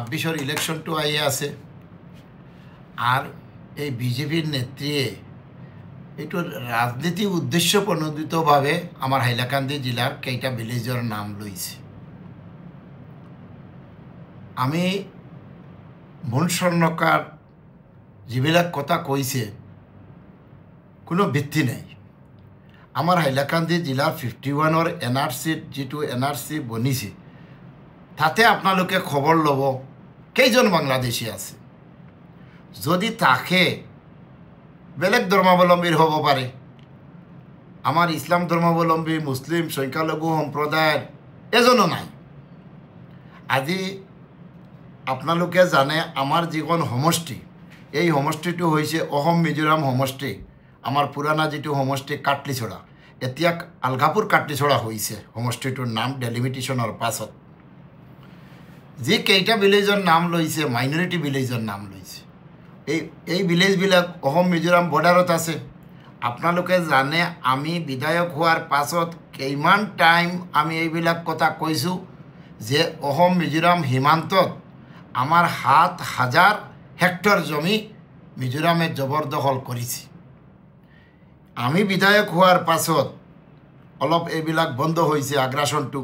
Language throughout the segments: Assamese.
২৬-র ইলেকশনটো আহি আছে আর এই বিজেপির নেত্রীয়ে এইটো রাজনীতি উদ্দেশ্য প্রণোদিতভাবে আমার হাইলাকান্দি জেলার কেইটা ভিলেজর নাম লইছে। আমি মন স্বর্ণকার যিবিলাক কথা কইছে কোনো ভিত্তি নাই। আমার হাইলাকান্দি জেলার 51-র এনআরসির যেটো এনআরসি বনিছে তাতে আপনালোকে খবর লব কেইজন বাংলাদেশী আছে। যদি তাকে বেলেগ ধর্মাবলম্বীর হব পারে, আমার ইসলাম ধর্মাবলম্বী মুসলিম সংখ্যালঘু সম্প্রদায়ের এজনও নাই। আজি আপনালোকে জানে আমার যিখন সমষ্টি, এই সমষ্টিটো হৈছে অসম মিজোৰাম সমষ্টি। আমার পুরানা যেটো সমষ্টি কাটলিছড়া, এতিয়া আলগাপুর কাটলিছড়া হয়েছে সমষ্টিটোর নাম ডেলিমিটেশনের পাছত। যে কেইটা ভিলেজর নাম লইছে মাইনরিটি ভিলেজর নাম লইছে, এই ভিলেজবিলাক অসম মিজোরাম বর্ডারত আছে। আপনালোকে জানে আমি বিধায়ক হওয়ার পাছত কেইমান টাইম আমি এইবিলাক কথা কইছোঁ যে অসম মিজোরাম সীমান্তত আমার ৭,০০০ হেক্টর জমি মিজোরামে জবরদখল করেছি। আমি বিধায়ক হওয়ার পাছত অলপ এইবিলাক বন্ধ হয়েছে। আগ্রাসনটো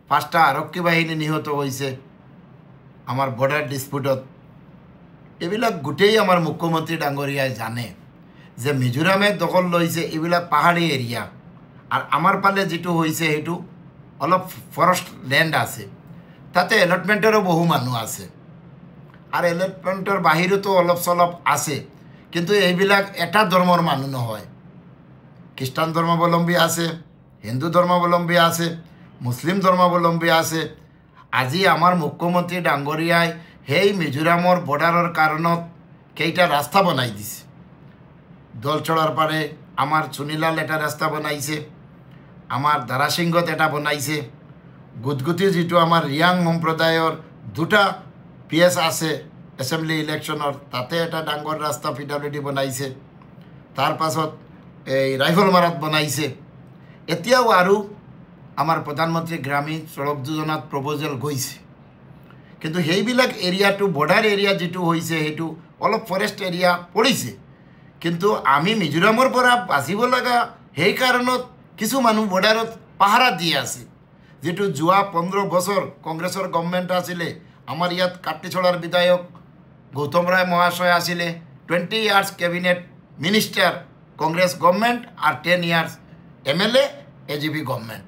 5টা আরক্ষী বাহিনী নিহত হয়েছে আমার বর্ডার ডিসপুটত। এইবিলাক গোটেই আমার মুখ্যমন্ত্রী ডাঙরিয়ায় জানে যে মিজোরামে দখল লইছে এইবিলাক পাহাড়ি এরিয়া। আর আমার পালে যেটো হয়েছে সেইটো অলপ ফরেস্ট ল্যান্ড আছে, তাতে এলটমেন্টেরও বহু মানুষ আছে। আর এলটমেন্টের বাহিরেও তো অলপ চলপ আছে, কিন্তু এইবিলাক এটা ধর্মর মানুষ নহয়। খ্রিস্টান ধর্মাবলম্বী আছে, হিন্দু ধর্মাবলম্বী আছে, মুসলিম ধর্মাবলম্বী আছে। আজি আমার মুখ্যমন্ত্রী ডাঙরিয়ায় সেই মিজোরামর বর্ডারের কারণত কেইটা রাস্তা বনাই দিছে। দলচড়ার পারে আমার চুনিলাল এটা রাস্তা বনাইছে, আমার দারাসিংহত এটা বনাইছে। গুদগুতি যেটো আমার রিয়াং সম্প্রদায়ের 2টা পিএস আছে এসেম্বলি ইলেকশনের, তাতে এটা ডাঙর রাস্তা পিডব্লিউডি বনাইছে। তার পাছত এই রাইফলমারাত বনাইছে। এতিয়াও আৰু আমার প্রধানমন্ত্রী গ্রামীণ সড়ক যোজনাত প্রপোজাল গৈছে, কিন্তু সেইবিলাক এরিয়াটো বর্ডার এরিয়া যেটো হয়েছে সেইটো অলপ ফরেস্ট এরিয়া পড়িছে। কিন্তু আমি মিজোরামর পৰা বাঁচিব লগা সেই কাৰণত কিছু মানুহ বৰ্ডাৰত পাহাৰা দিয়ে আছে। যেটো যোৱা 15 বছর কংগ্রেসের গভর্নমেন্ট আছিলে, আমার ইয়াত কাটলিছড়ার বিধায়ক গৌতম রায় মহাশয় আছিলে। 20 years cabinet minister Congress government আর 10 ইয়ার্স এমএলএ এজিপি গভর্নমেন্ট।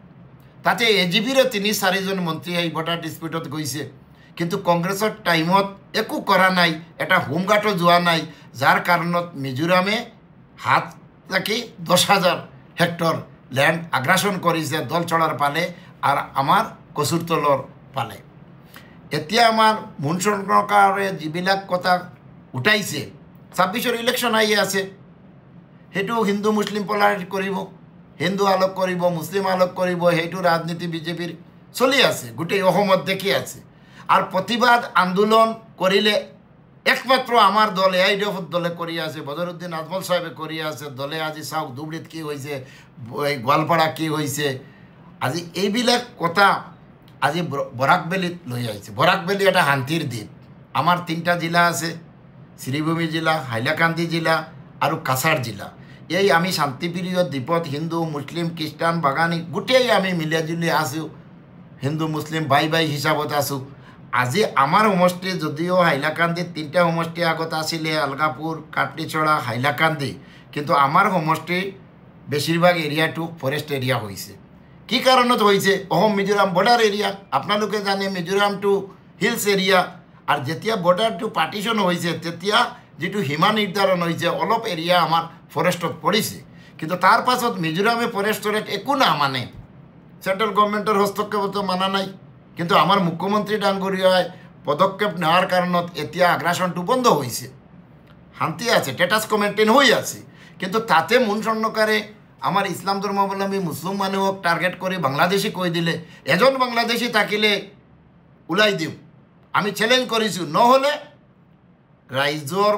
তাতে এজিপিরও 3-4জন মন্ত্রী এই বর্ডার ডিসপিউটত গৈছে, কিন্তু কংগ্রেসের টাইমত একো করা নাই, এটা হোমগার্ডও যোৱা নাই। যার কারণত মিজোরামে হাত থাকি 10,000 হেক্টর ল্যান্ড আগ্রাসন করেছে দলচড়ার পালে আর আমার কচুরতলর পালে। এতিয়া আমার মন স্বর্ণকারে যিবিলাক কথা উঠাইছে, 26-র ইলেকশন আহি আছে, সেইটো হিন্দু মুসলিম পলারাইজ কৰিব, হিন্দু আলোক কৰিব, মুসলিম আলোক কৰিব, সেইটো রাজনীতি বিজেপির চলি আছে, গোটেই অসমত দেখি আছে। আর প্রতিবাদ আন্দোলন করিলে একমাত্র আমার দল এআইডিএফ দলে করি আছে, বদরুদ্দিন আজমল সাহেবে করি আছে দলে। আজি চাওক ধুবুৰীত কি হয়েছে, গোৱালপাৰা কি হয়েছে। আজি এইবিলাক কথা আজি বরাকবেলিত লৈ আহিছে। বরাকবেলি এটা শান্তির দ্বীপ। আমার 3টা জেলা আছে, শ্রীভূমি জেলা, হাইলাকান্দি জেলা আর কাছাড় জেলা। এই আমি শান্তিপ্রিয় দ্বীপত হিন্দু মুসলিম খ্রিস্টান বাগানী গোটেই আমি মিলিজুলি আছো, হিন্দু মুসলিম বাই বাই হিসাবত আছো। আজি আমার সমষ্টি যদিও হাইলাকান্দি 3টা সমষ্টি আগত আছিলে, আলগাপুর, কাটলিছড়া, হাইলাকান্দি, কিন্তু আমার সমষ্টি বেশিরভাগ এরিয়াটো ফরেস্ট এরিয়া হয়েছে। কি কারণত হয়েছে? Assam Mizoram border area. আপনালোকে জানে মিজোরামটো হিলস এরিয়া। আর যেতিয়া বর্ডারটো পার্টিশন হয়েছে তেতিয়া যেটো সীমা নির্ধারণ হয়েছে অলপ এরিয়া আমার ফরেস্টত পড়িছে, কিন্তু তার পাছত মিজোরামে ফরেস্টরেট একো না মানে, সেন্ট্রাল গভর্নমেন্টের হস্তক্ষেপ তো মানা নাই। কিন্তু আমার মুখ্যমন্ত্রী ডাঙরিয়ায় পদক্ষেপ নেওয়ার কারণত এতিয়া আগ্রাসনটো বন্ধ হয়েছে, শান্তি আছে, স্ট্যাটাস মেইনটেইন হয়ে আছে। কিন্তু তাতে মন স্বর্ণকারে আমার ইসলাম ধর্মাবলম্বী মুসলিম মানুষক টার্গেট করে বাংলাদেশি কই দিলে, এজন বাংলাদেশি থাকিলে ওলাই দিও। আমি চ্যালেঞ্জ করেছি, নহলে রাইজর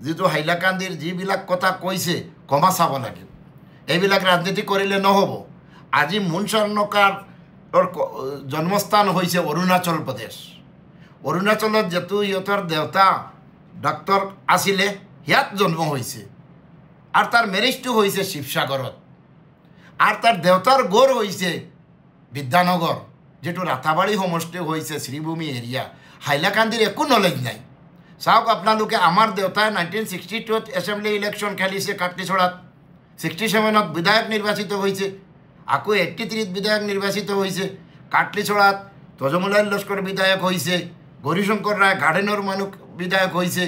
যেটো হাইলাকান্দির যিবিলাক কথা কইছে ক্ষমা চাব লাগে। এইবিলাক রাজনীতি করিলে নহব। আজি মন স্বর্ণকার জন্মস্থান হয়েছে অরুণাচল প্রদেশ। অৰুণাচলত যেহেতু ইহঁতৰ দেউতা ডক্টৰ আছিলে ইয়াত জন্ম হৈছে আৰু তাৰ মেৰেজটো হৈছে শিৱসাগৰত আৰু তাৰ দেউতাৰ গড় হৈছে বিদ্যানগৰ যেটো ৰাতাবাৰী সমষ্টি হৈছে শ্ৰীভূমি এৰিয়া হাইলাকান্দিৰ একো নলেজ নাই চাওক আপোনালোকে আমাৰ দেউতাই 1962 এছেম্বলি ইলেকশ্যন খেলিছে কাটলিছড়াত 67ত বিধায়ক নিৰ্বাচিত হৈছে আকৌ 83ত বিধায়ক নিৰ্বাচিত হৈছে কাটলিছড়াত তজমুলাল লস্কৰ বিধায়ক হৈছে গৌৰীশংকৰ ৰায় গাৰ্ডেনৰ মানুহ বিধায়ক হৈছে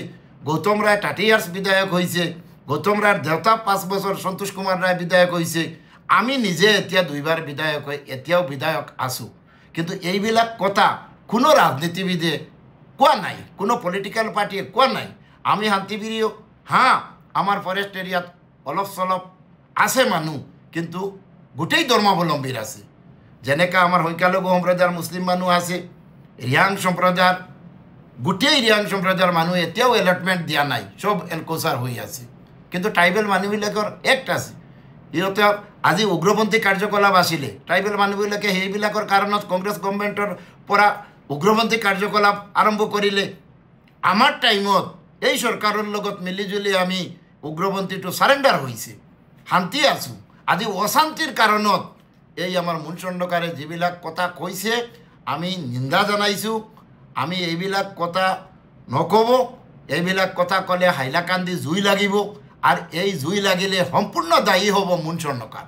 গৌতম ৰায় টাটিয়াৰ্ছ বিধায়ক হৈছে গৌতম ৰায়ৰ দেউতা 5 বছৰ সন্তোষ কুমাৰ ৰায় বিধায়ক হৈছে আমি নিজে এতিয়া 2বাৰ বিধায়ক হৈ এতিয়াও বিধায়ক আছোঁ কিন্তু এইবিলাক কথা কোনো ৰাজনীতিবিদে কোৱা নাই কোনো পলিটিক্যাল পাৰ্টিয়ে কোৱা নাই আমি শান্তিপ্ৰিয় হ্যাঁ আমাৰ ফৰেষ্ট এৰিয়াত অলপ চলপ আছে মানুহ কিন্তু গোটেই ধৰ্মাৱলম্বীৰ আছে যেনেকৈ আমাৰ সংখ্যালঘু সম্প্ৰদায়ৰ মুছলিম মানুহ আছে ৰিয়াং সম্প্ৰদায়ৰ গোটেই ৰিয়াং সম্প্ৰদায়ৰ মানুহ এতিয়াও এলটমেণ্ট দিয়া নাই সব এলকচাৰ হৈ আছে কিন্তু ট্ৰাইবেল মানুহবিলাকৰ এক্ট আছে ইহঁতে আজি উগ্ৰপন্থী কাৰ্যকলাপ আছিলে ট্ৰাইবেল মানুহবিলাকে সেইবিলাকৰ কাৰণত কংগ্ৰেছ গভৰ্ণমেণ্টৰ পৰা উগ্ৰপন্থী কাৰ্যকলাপ আৰম্ভ কৰিলে আমাৰ টাইমত এই চৰকাৰৰ লগত মিলিজুলি আমি উগ্ৰপন্থীটো সাৰেণ্ডাৰ হৈছে শান্তি আছোঁ আজি অশান্তিৰ কাৰণত এই আমাৰ মুন চন্দ্ৰকাৰে যিবিলাক কথা কৈছে আমি নিন্দা জনাইছোঁ আমি এইবিলাক কথা নক'ব এইবিলাক কথা ক'লে হাইলাকান্দি জুই লাগিব আর এই জুই লাগিলে সম্পূর্ণ দায়ী হব মুন চন্দ্ৰকাৰ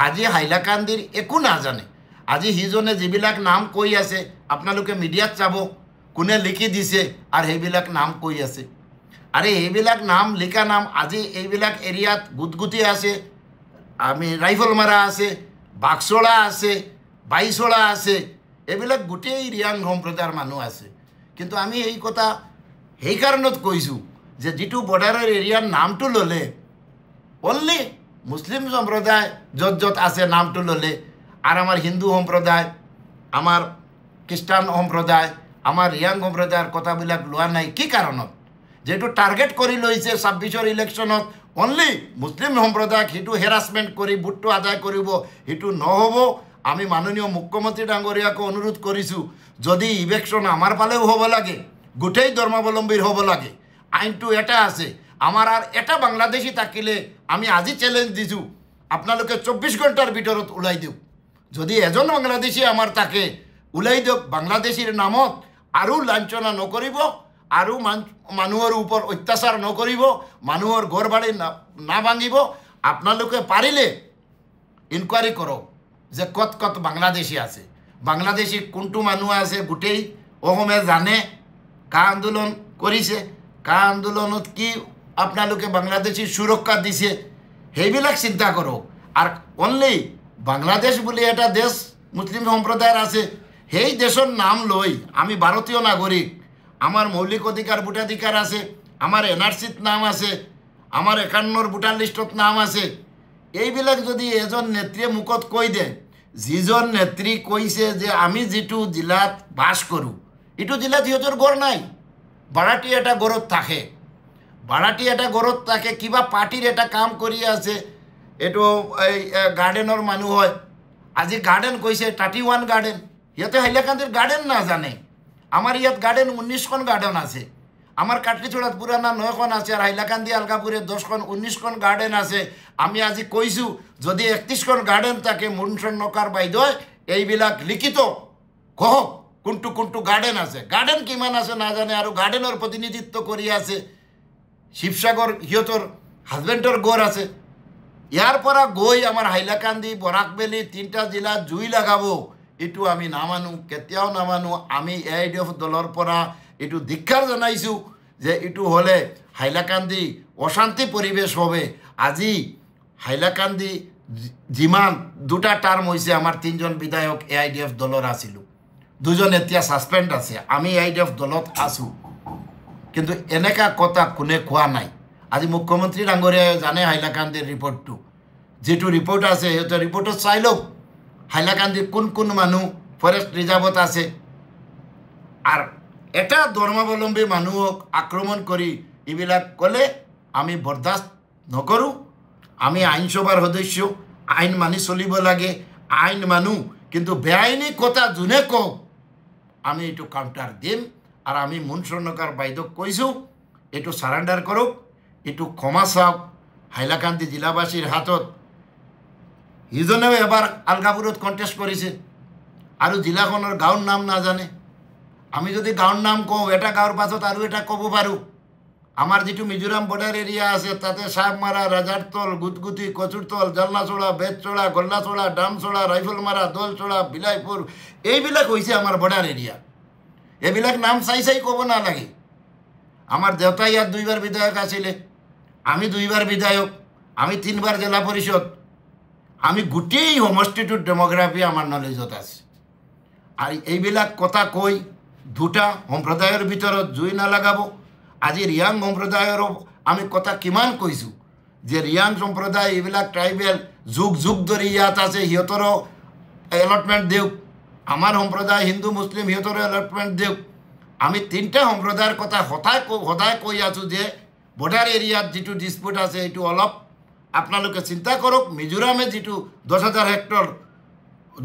আজি হাইলাকান্দিৰ একো নাজানে আজি সিজনে যিবিলাক নাম কৈ আছে আপোনালোকে মিডিয়াত চাব কোনে লিখি দিছে আর সেইবিলাক নাম কৈ আছে আরে এইবিলাক নাম লিখা নাম আজি এইবিলাক এৰিয়াত গুটগুটি আছে আমি ৰাইফল মাৰা আছে বাক্সলা আছে বাইছলা আছে এইবিলাক গোটেই ৰিয়াং সম্প্ৰদায়ৰ মানুহ আছে কিন্তু আমি এই কথা সেই কাৰণত কৈছোঁ যে যেটো বৰ্ডাৰৰ এৰিয়াৰ নামটো ললে অনলি মুসলিম সম্প্ৰদায় যত যত আছে নামটো ললে আৰ আমাৰ হিন্দু সম্প্ৰদায় আমাৰ খ্ৰীষ্টান সম্প্ৰদায় আমাৰ ৰিয়াং সম্প্ৰদায়ৰ কথাবিলাক লোৱা নাই কি কাৰণত যেটো টাৰ্গেট কৰি লৈছে 26ৰ ইলেকশ্যনত অনলি মুসলিম সম্প্ৰদায়ক হিটো হেৰাসমেন্ট কৰি ভোটটো আদায় কৰিব হিটো নহব আমি মাননীয় মুখ্যমন্ত্ৰী ডাঙৰীয়াক অনুৰোধ কৰিছো যদি ইলেকশ্যন আমাৰ পালেও হ'ব লাগে গোটেই ধৰ্মাৱলম্বীৰ হ'ব লাগে আইনটো এটা আছে আমার আর এটা বাংলাদেশি থাকিলে আমি আজি চ্যালেঞ্জ দিছো আপনালোকে 24 ঘণ্টার ভিতৰত উলাই দিও যদি এজন বাংলাদেশি আমাৰ থাকে উলাই দিওক বাংলাদেশীৰ নামত আৰু লাঞ্ছনা নকৰিব আৰু মানুহৰ ওপৰ অত্যাচাৰ নকৰিব মানুহৰ ঘৰ বাড়ি না ভাঙিব আপনালোকে পাৰিলে ইনকোয়াৰি কৰক যে কত কত বাংলাদেশী আছে বাংলাদেশী কোনটো মানুহ আছে গোটেই অসমে জানে কা আন্দোলন কৰিছে কা আন্দোলনত কি আপনালোকে বাংলাদেশী সুরক্ষা দিছে সেইবিলাক চিন্তা করো আর অনলি বাংলাদেশ বলে এটা দেশ মুসলিম সম্প্রদায়ের আছে সেই দেশের নাম লই আমি ভারতীয় নাগরিক আমার মৌলিক অধিকার ভোটাধিকার আছে আমার এনআরসিত নাম আছে আমার 51 ভোটার লিস্টত নাম আছে এইবিলাক যদি এজন নেত্রীয়ে মুখত কৈ দে যিজন নেত্রী কৈছে যে আমি যেটো জিলাত বাস করু এটো জিলাত সিহঁতৰ ঘর নাই বাড়াটি এটা গড়ত থাকে বাড়াটি এটা গড়ত থাকে কিবা পার্টির এটা কাম কৰি আছে এটো এই গাৰ্ডেনৰ মানুহ হয় আজি গাৰ্ডেন কৈছে 31 গাৰ্ডেন ইয়াতে হাইলাকান্দিৰ গার্ডেন না জানে আমার ইয়াত গার্ডেন 19খন গার্ডেন আছে আমার কাটলিছড়াত পুরানা 9খন আছে আর হাইলাকান্দি আলগাপুরে 10খন 19খন গার্ডেন আছে আমি আজি কৈছো যদি 31খন গার্ডেন থাকে মুন চন্দ্ৰকাৰ বাইদেউ এইবিলাক লিখিত কওক কোনটো কোনটো গাৰ্ডেন আছে গাৰ্ডেন কিমান আছে না জানে আৰ গাৰ্ডেনৰ প্ৰতিনিধিত্ব কৰি আছে শিৱসাগৰ সিহঁতৰ হাজবেণ্ডৰ গড় আছে ইয়াৰ পৰা গৈ আমাৰ হাইলাকান্দি বৰাকবেলি 3টা জিলা জুই লাগাব এটো আমি নামানো কেতিয়াও নামানো আমি এআইডিএফ দলৰ পৰা এটো ধিক্কাৰ জনাইছো যে এটো হলে হাইলাকান্দি অশান্তি পৰিবেশ হবে আজি হাইলাকান্দি যিমান দুটা টাৰ্ম হৈছে আমাৰ 3জন বিধায়ক এআইডিএফ দলৰ আছিল দুজন এতিয়া সাসপেন্ড আছে আমি এআইডিএফ দলত আছো কিন্তু এনেকা কথা কোনে কোৱা নাই আজি মুখ্যমন্ত্ৰী ডাঙৰীয়াই জানে হাইলাকান্দিৰ ৰিপৰ্টটো যেটো ৰিপৰ্ট আছে এটা ৰিপৰ্টত চাই লওক হাইলাকান্দিৰ কোন কোন মানুহ ফৰেষ্ট ৰিজাৰ্ভত আছে আৰ এটা ধৰ্মাবলম্বী মানুহক আক্ৰমণ কৰি এইবিলাক কলে আমি বৰদাস্ত নকৰো আমি আইনসভাৰ সদস্য আইন মানি চলিব লাগে আইন মানু কিন্তু বেআইনী কথা যোনে কওক আমি এইটো কাউণ্টাৰ দিম আৰু আমি মুন স্বৰ্ণকাৰ বাইদেউক কৈছোঁ এইটো চাৰেণ্ডাৰ কৰক এইটো ক্ষমা চাওক হাইলাকান্দি জিলাবাসীৰ হাতত সিজনেও এবাৰ আলগাপুৰত কণ্টেষ্ট কৰিছে আৰু জিলাখনৰ গাঁৱৰ নাম নাজানে আমি যদি গাঁৱৰ নাম কওঁ এটা গাঁৱৰ পাছত আৰু এটা ক'ব পাৰোঁ আমার যেটু মিজোরাম বর্ডার এরিয়া আছে তাতে সাপমারা রাজারতল গুতগুতি কচুরতল জালনাচড়া বেতচড়া গল্লাচড়া ডামচড়া রাইফলমারা দলচড়া বিলাইপুর এইবিলাক হয়েছে আমার বর্ডার এরিয়া এইবিলাক নাম চাই চাই ক'ব নালাগে আমার দেউতা ইয়াত 2বার বিধায়ক আছিলে আমি 2বার বিধায়ক আমি 3বার জেলা পরিষদ আমি গোটেই সমষ্টিটোৰ ডেমোগ্ৰাফি আমাৰ নলেজত আছে আৰ এইবিলাক কথা কৈ দুটা সম্প্ৰদায়ৰ ভিতৰত জুই নালাগাব আজি ৰিয়াং সম্প্ৰদায়ৰো আমি কথা কিমান কৈছোঁ যে ৰিয়াং সম্প্ৰদায় এইবিলাক ট্ৰাইবেল যুগ যুগ ধৰি ইয়াত আছে সিহঁতৰো এলটমেণ্ট দিয়ক আমাৰ সম্প্ৰদায় হিন্দু মুছলিম সিহঁতৰো এলটমেণ্ট দিয়ক আমি 3টা সম্প্ৰদায়ৰ কথা সদায় কৈ আছোঁ যে বৰ্ডাৰ এৰিয়াত যিটো ডিছপুট আছে এইটো অলপ আপোনালোকে চিন্তা কৰক মিজোৰামে যিটো 10,000 হেক্টৰ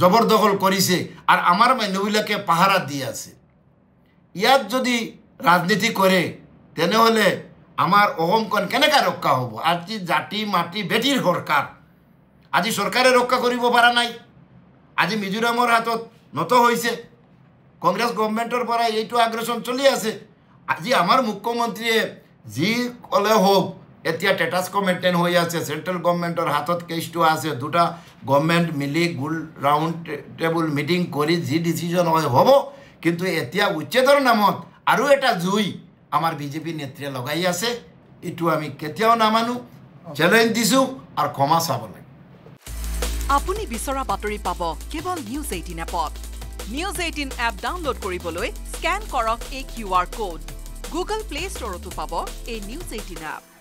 জবৰদখল কৰিছে আৰু আমাৰ মানুহবিলাকে পাহাৰা দি আছে ইয়াত যদি ৰাজনীতি কৰে তেনেহ'লে আমাৰ অসমখন কেনেকৈ ৰক্ষা হ'ব আজি জাতি মাটি বেটিৰ সৰকাৰ আজি চৰকাৰে ৰক্ষা কৰিব পৰা নাই আজি মিজোৰামৰ হাতত নত হৈছে কংগ্ৰেছ গভৰ্ণমেণ্টৰ পৰা এইটো আগ্ৰেছন চলি আছে আজি আমাৰ মুখ্যমন্ত্ৰীয়ে যি ক'লে হোক এতিয়া টেটাছকো মেইনটেইন হৈ আছে চেণ্ট্ৰেল গভৰ্ণমেণ্টৰ হাতত কেছটো আছে দুটা গভৰ্ণমেণ্ট মিলি গোল ৰাউণ্ড টেবুল মিটিং কৰি যি ডিচিজন হয় হ'ব কিন্তু এতিয়া উচ্ছেদৰ নামত আৰু এটা জুই আমাৰ বিজেপি নেত্ৰীয়ে লগাই আছে এইটো আমি কেতিয়াও নামানো চ্যালেঞ্জ দিছোঁ আৰু ক্ষমা চাব লাগে আপুনি বিচৰা বাতৰি পাব কেৱল নিউজ 18 এপত নিউজ 18 এপ ডাউনলোড কৰিবলৈ স্ক্যান কৰক এই QR কোড গুগল প্লে ষ্টৰতো পাব এই নিউজ 18 এপ